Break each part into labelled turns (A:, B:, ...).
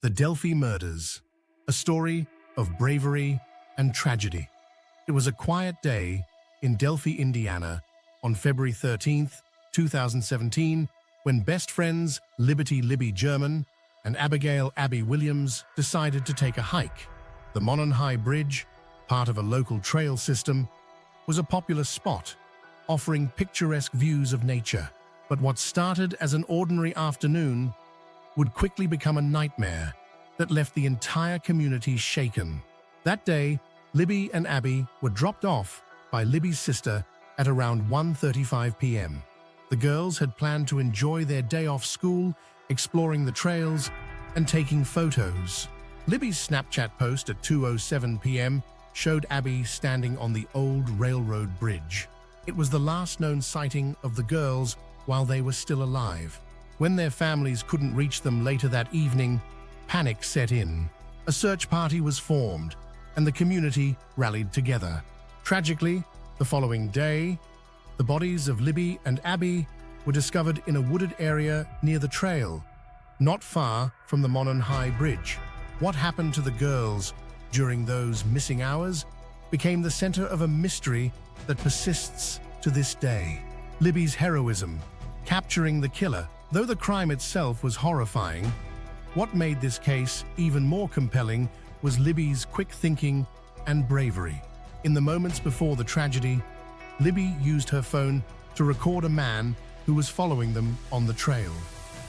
A: The Delphi Murders, a story of bravery and tragedy. It was a quiet day in Delphi, Indiana, on February 13th, 2017, when best friends Libby German and Abigail Williams decided to take a hike. The Monon High Bridge, part of a local trail system, was a popular spot, offering picturesque views of nature. But what started as an ordinary afternoon would quickly become a nightmare that left the entire community shaken. That day, Libby and Abby were dropped off by Libby's sister at around 1:35 p.m. The girls had planned to enjoy their day off school, exploring the trails and taking photos. Libby's Snapchat post at 2:07 p.m. showed Abby standing on the old railroad bridge. It was the last known sighting of the girls while they were still alive. When their families couldn't reach them later that evening, panic set in. A search party was formed, and the community rallied together. Tragically, the following day, the bodies of Libby and Abby were discovered in a wooded area near the trail, not far from the Monon High Bridge. What happened to the girls during those missing hours became the center of a mystery that persists to this day. Libby's heroism, capturing the killer. Though the crime itself was horrifying, what made this case even more compelling was Libby's quick thinking and bravery. In the moments before the tragedy, Libby used her phone to record a man who was following them on the trail.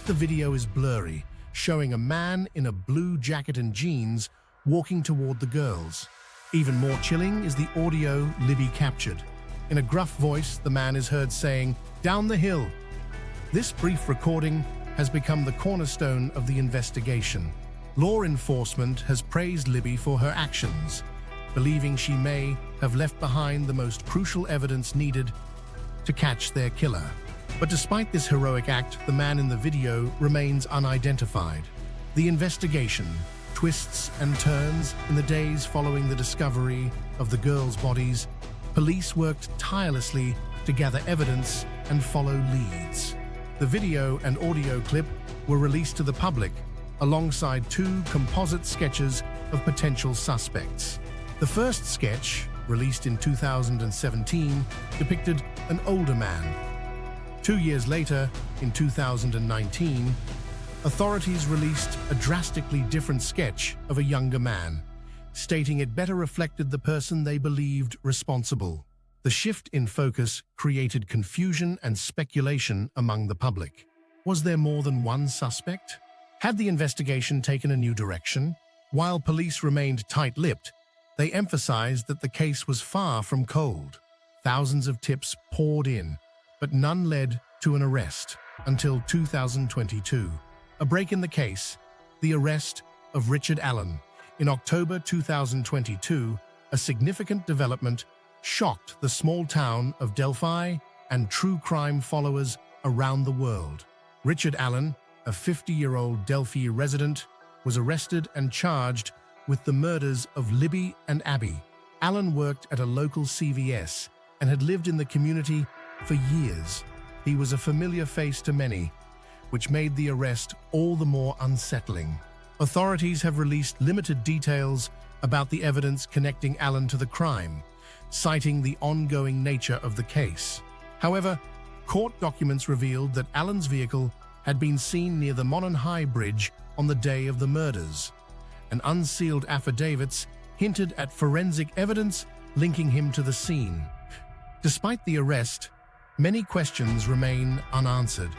A: The video is blurry, showing a man in a blue jacket and jeans walking toward the girls. Even more chilling is the audio Libby captured. In a gruff voice, the man is heard saying, "Down the hill." This brief recording has become the cornerstone of the investigation. Law enforcement has praised Libby for her actions, believing she may have left behind the most crucial evidence needed to catch their killer. But despite this heroic act, the man in the video remains unidentified. The investigation twists and turns. In the days following the discovery of the girls' bodies, police worked tirelessly to gather evidence and follow leads. The video and audio clip were released to the public, alongside two composite sketches of potential suspects. The first sketch, released in 2017, depicted an older man. 2 years later, in 2019, authorities released a drastically different sketch of a younger man, stating it better reflected the person they believed responsible. The shift in focus created confusion and speculation among the public. Was there more than one suspect? Had the investigation taken a new direction? While police remained tight-lipped, they emphasized that the case was far from cold. Thousands of tips poured in, but none led to an arrest until 2022. A break in the case, the arrest of Richard Allen. In October 2022, a significant development shocked the small town of Delphi and true crime followers around the world. Richard Allen, a 50-year-old Delphi resident, was arrested and charged with the murders of Libby and Abby. Allen worked at a local CVS and had lived in the community for years. He was a familiar face to many, which made the arrest all the more unsettling. Authorities have released limited details about the evidence connecting Allen to the crime, citing the ongoing nature of the case. However, court documents revealed that Allen's vehicle had been seen near the Monon High Bridge on the day of the murders, and unsealed affidavits hinted at forensic evidence linking him to the scene. Despite the arrest, many questions remain unanswered.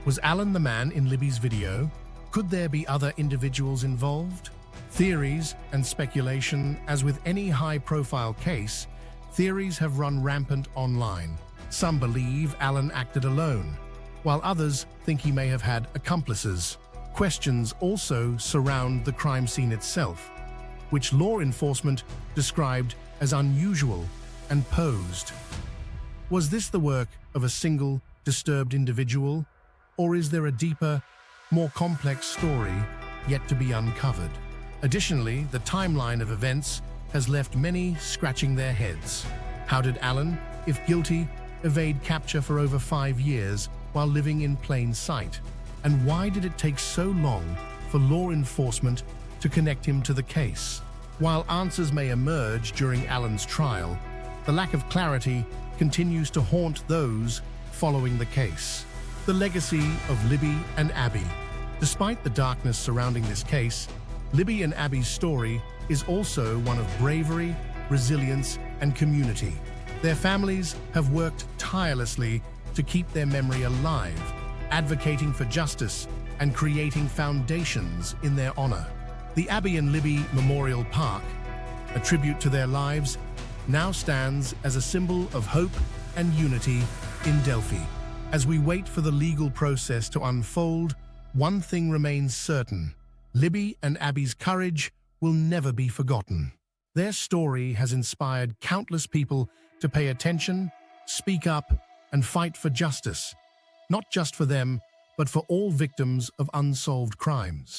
A: Was Allen the man in Libby's video? Could there be other individuals involved? Theories and speculation. As with any high-profile case, theories have run rampant online. Some believe Allen acted alone, while others think he may have had accomplices. Questions also surround the crime scene itself, which law enforcement described as unusual and posed. Was this the work of a single, disturbed individual, or is there a deeper, more complex story yet to be uncovered? Additionally, the timeline of events has left many scratching their heads. How did Allen, if guilty, evade capture for over 5 years while living in plain sight? And why did it take so long for for law enforcement to connect him to the case. While answers may emerge during Alan's trial, the lack of clarity continues to haunt those following the case. The legacy of Libby and Abby. Despite the darkness surrounding this case, Libby and Abby's story is also one of bravery, resilience, and community. Their families have worked tirelessly to keep their memory alive, advocating for justice and creating foundations in their honor. The Abby and Libby Memorial Park, a tribute to their lives, now stands as a symbol of hope and unity in Delphi. As we wait for the legal process to unfold, one thing remains certain: Libby and Abby's courage will never be forgotten. Their story has inspired countless people to pay attention, speak up, and fight for justice, not just for them, but for all victims of unsolved crimes.